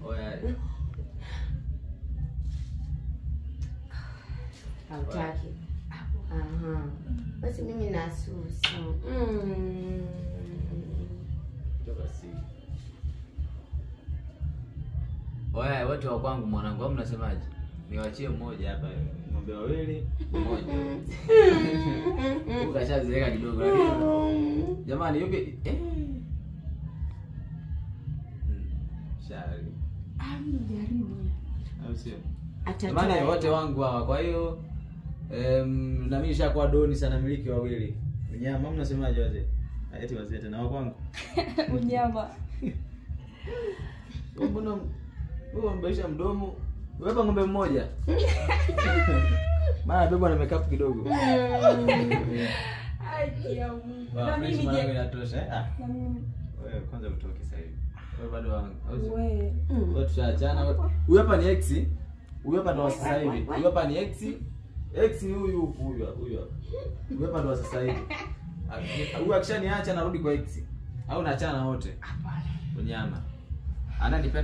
Oya. Hautaki. Aha. Basi mimi nasusu. Basi. Oya, watu wa kwangu mwanangu, au mnasemaje? Niwaachie mmoja hapa, ng'ombe wawili, mmoja. Ukashazeeka kidogo. Jamani, yupi shari. Jaribu. Au sio? Atatoa. Jamani wote wangu hawa. Kwa hiyo na mimi nishakuwa doni sana miliki wawili. Mnyama mnasemaje wazee? Eti wazee tena wa kwangu. Unyama. Mbona wewe mbesha mdomo? Wewe ng'ombe mmoja. Maana bebo na makeup kidogo. Ai ya Mungu. Na mimi mwanangu inatosha. Na mimi. Wewe kwanza utoke sasa hivi. Wewe bado wangu. Wewe. Wewe tutaachana. Huyu hapa ni X. Huyu hapa ndo wa sasa hivi. Huyu hapa ni X. X ni huyu hapa. Huyu hapa ndo wa sasa hivi. Huyu akishaniacha narudi kwa X. Au naachana wote. Hapana. Unyama. Ananipenda